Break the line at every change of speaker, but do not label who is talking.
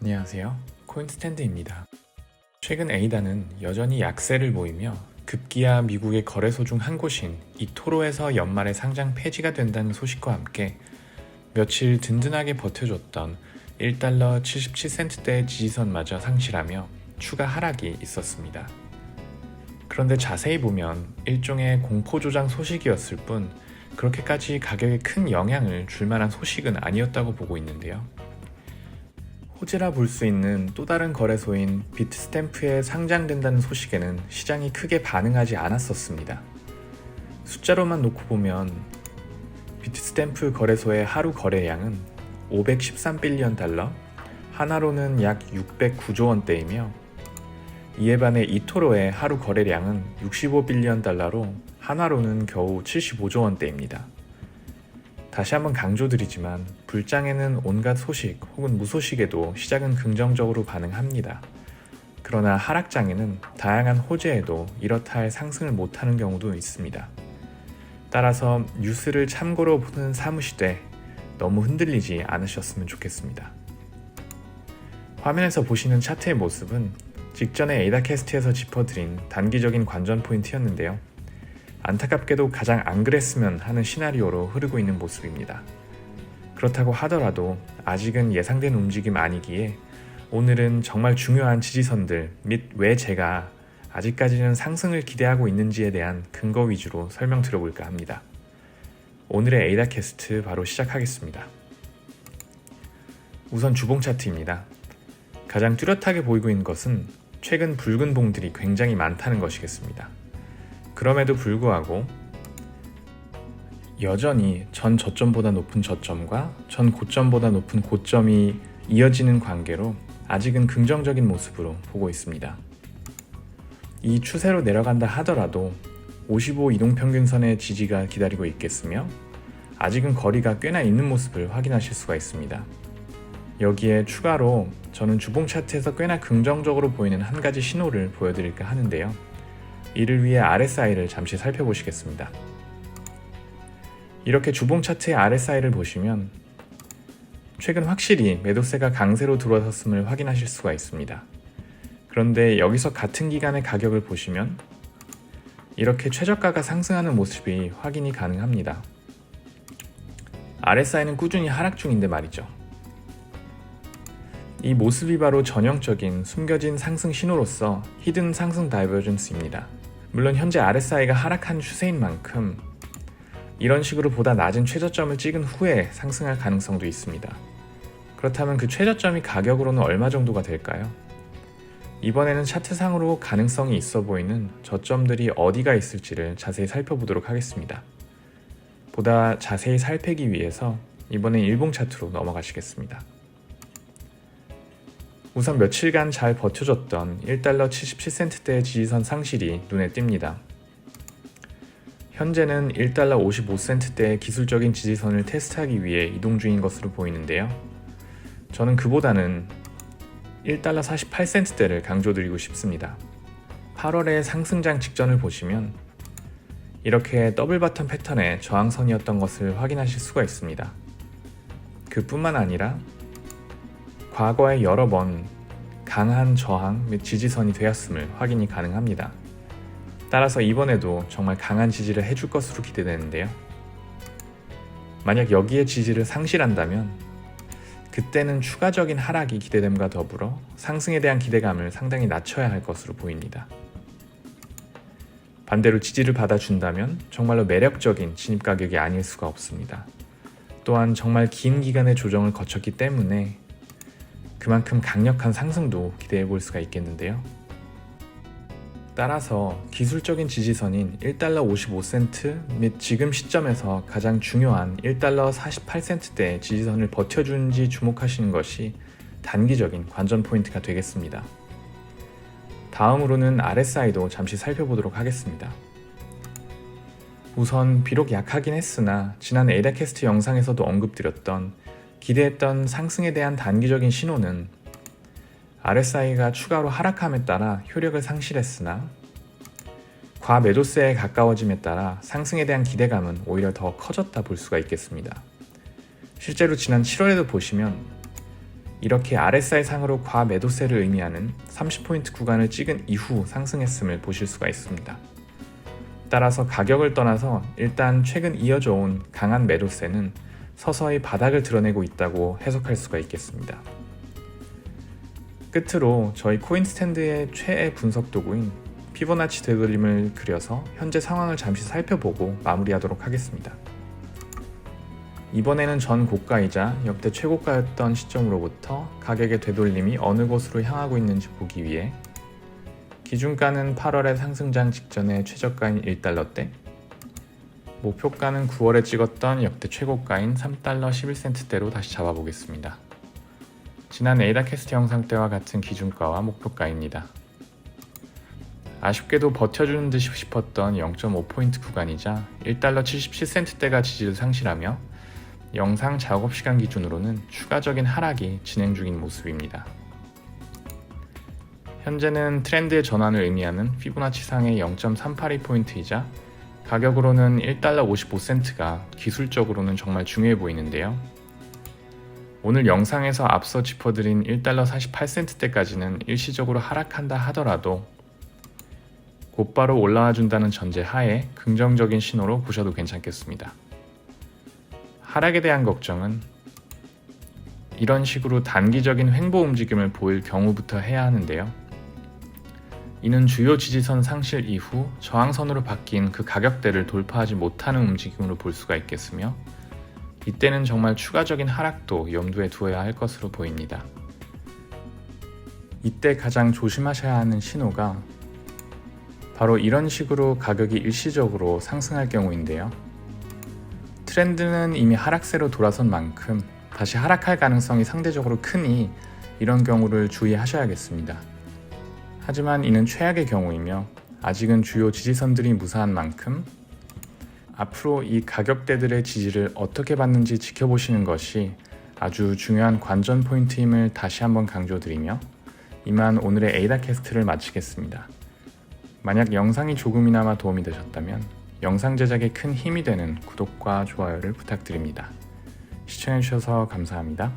안녕하세요. 코인스탠드입니다. 최근 에이다는 여전히 약세를 보이며 급기야 미국의 거래소 중 한 곳인 이토로에서 연말에 상장 폐지가 된다는 소식과 함께 며칠 든든하게 버텨줬던 1달러 77센트대의 지지선마저 상실하며 추가 하락이 있었습니다. 그런데 자세히 보면 일종의 공포조장 소식이었을 뿐 그렇게까지 가격에 큰 영향을 줄 만한 소식은 아니었다고 보고 있는데요. 호재라 볼 수 있는 또 다른 거래소인 비트스탬프에 상장된다는 소식에는 시장이 크게 반응하지 않았었습니다. 숫자로만 놓고 보면 비트스탬프 거래소의 하루 거래량은 513빌리언 달러, 하나로는 약 609조 원대이며 이에 반해 이토로의 하루 거래량은 65빌리언 달러로 하나로는 겨우 75조 원대입니다. 다시 한번 강조드리지만 불장에는 온갖 소식 혹은 무소식에도 시장은 긍정적으로 반응합니다. 그러나 하락장에는 다양한 호재에도 이렇다 할 상승을 못하는 경우도 있습니다. 따라서 뉴스를 참고로 보는 사무시되 너무 흔들리지 않으셨으면 좋겠습니다. 화면에서 보시는 차트의 모습은 직전에 에이다캐스트에서 짚어드린 단기적인 관전 포인트였는데요. 안타깝게도 가장 안 그랬으면 하는 시나리오로 흐르고 있는 모습입니다. 그렇다고 하더라도 아직은 예상된 움직임 아니기에 오늘은 정말 중요한 지지선들 및 왜 제가 아직까지는 상승을 기대하고 있는지에 대한 근거 위주로 설명드려볼까 합니다. 오늘의 에이다캐스트 바로 시작하겠습니다. 우선 주봉 차트입니다. 가장 뚜렷하게 보이고 있는 것은 최근 붉은 봉들이 굉장히 많다는 것이겠습니다. 그럼에도 불구하고 여전히 전 저점보다 높은 저점과 전 고점보다 높은 고점이 이어지는 관계로 아직은 긍정적인 모습으로 보고 있습니다. 이 추세로 내려간다 하더라도 55 이동평균선의 지지가 기다리고 있겠으며 아직은 거리가 꽤나 있는 모습을 확인하실 수가 있습니다. 여기에 추가로 저는 주봉 차트에서 꽤나 긍정적으로 보이는 한 가지 신호를 보여드릴까 하는데요. 이를 위해 RSI를 잠시 살펴보시겠습니다. 이렇게 주봉 차트의 RSI를 보시면 최근 확실히 매도세가 강세로 들어섰음을 확인하실 수가 있습니다. 그런데 여기서 같은 기간의 가격을 보시면 이렇게 최저가가 상승하는 모습이 확인이 가능합니다. RSI는 꾸준히 하락 중인데 말이죠. 이 모습이 바로 전형적인 숨겨진 상승 신호로서 히든 상승 다이버전스입니다. 물론 현재 RSI가 하락한 추세인 만큼 이런 식으로 보다 낮은 최저점을 찍은 후에 상승할 가능성도 있습니다. 그렇다면 그 최저점이 가격으로는 얼마 정도가 될까요? 이번에는 차트상으로 가능성이 있어 보이는 저점들이 어디가 있을지를 자세히 살펴보도록 하겠습니다. 보다 자세히 살피기 위해서 이번엔 일봉 차트로 넘어가시겠습니다. 우선 며칠간 잘 버텨줬던 1달러 77센트대의 지지선 상실이 눈에 띕니다. 현재는 1달러 55센트대의 기술적인 지지선을 테스트하기 위해 이동 중인 것으로 보이는데요. 저는 그보다는 1달러 48센트대를 강조드리고 싶습니다. 8월의 상승장 직전을 보시면 이렇게 더블 바텀 패턴의 저항선이었던 것을 확인하실 수가 있습니다. 그뿐만 아니라 과거에 여러 번 강한 저항 및 지지선이 되었음을 확인이 가능합니다. 따라서 이번에도 정말 강한 지지를 해줄 것으로 기대되는데요. 만약 여기에 지지를 상실한다면 그때는 추가적인 하락이 기대됨과 더불어 상승에 대한 기대감을 상당히 낮춰야 할 것으로 보입니다. 반대로 지지를 받아준다면 정말로 매력적인 진입 가격이 아닐 수가 없습니다. 또한 정말 긴 기간의 조정을 거쳤기 때문에 그만큼 강력한 상승도 기대해 볼 수가 있겠는데요. 따라서 기술적인 지지선인 1달러 55센트 및 지금 시점에서 가장 중요한 1달러 48센트대의 지지선을 버텨주는지 주목하시는 것이 단기적인 관전 포인트가 되겠습니다. 다음으로는 RSI도 잠시 살펴보도록 하겠습니다. 우선 비록 약하긴 했으나 지난 에이다캐스트 영상에서도 언급드렸던 기대했던 상승에 대한 단기적인 신호는 RSI가 추가로 하락함에 따라 효력을 상실했으나 과매도세에 가까워짐에 따라 상승에 대한 기대감은 오히려 더 커졌다 볼 수가 있겠습니다. 실제로 지난 7월에도 보시면 이렇게 RSI 상으로 과매도세를 의미하는 30포인트 구간을 찍은 이후 상승했음을 보실 수가 있습니다. 따라서 가격을 떠나서 일단 최근 이어져 온 강한 매도세는 서서히 바닥을 드러내고 있다고 해석할 수가 있겠습니다. 끝으로 저희 코인스탠드의 최애 분석 도구인 피보나치 되돌림을 그려서 현재 상황을 잠시 살펴보고 마무리하도록 하겠습니다. 이번에는 전 고가이자 역대 최고가였던 시점으로부터 가격의 되돌림이 어느 곳으로 향하고 있는지 보기 위해 기준가는 8월의 상승장 직전의 최저가인 1달러대, 목표가는 9월에 찍었던 역대 최고가인 3달러 11센트대로 다시 잡아보겠습니다. 지난 에이다캐스트 영상 때와 같은 기준가와 목표가입니다. 아쉽게도 버텨주는 듯 싶었던 0.5포인트 구간이자 1달러 77센트대가 지지를 상실하며 영상 작업시간 기준으로는 추가적인 하락이 진행 중인 모습입니다. 현재는 트렌드의 전환을 의미하는 피보나치상의 0.382포인트이자 가격으로는 1달러 55센트가 기술적으로는 정말 중요해 보이는데요. 오늘 영상에서 앞서 짚어드린 1달러 48센트대까지는 일시적으로 하락한다 하더라도 곧바로 올라와 준다는 전제 하에 긍정적인 신호로 보셔도 괜찮겠습니다. 하락에 대한 걱정은 이런 식으로 단기적인 횡보 움직임을 보일 경우부터 해야 하는데요. 이는 주요 지지선 상실 이후 저항선으로 바뀐 그 가격대를 돌파하지 못하는 움직임으로 볼 수가 있겠으며 이때는 정말 추가적인 하락도 염두에 두어야 할 것으로 보입니다. 이때 가장 조심하셔야 하는 신호가 바로 이런 식으로 가격이 일시적으로 상승할 경우인데요. 트렌드는 이미 하락세로 돌아선 만큼 다시 하락할 가능성이 상대적으로 크니 이런 경우를 주의하셔야겠습니다. 하지만 이는 최악의 경우이며 아직은 주요 지지선들이 무사한 만큼 앞으로 이 가격대들의 지지를 어떻게 받는지 지켜보시는 것이 아주 중요한 관전 포인트임을 다시 한번 강조드리며 이만 오늘의 에이다캐스트를 마치겠습니다. 만약 영상이 조금이나마 도움이 되셨다면 영상 제작에 큰 힘이 되는 구독과 좋아요를 부탁드립니다. 시청해주셔서 감사합니다.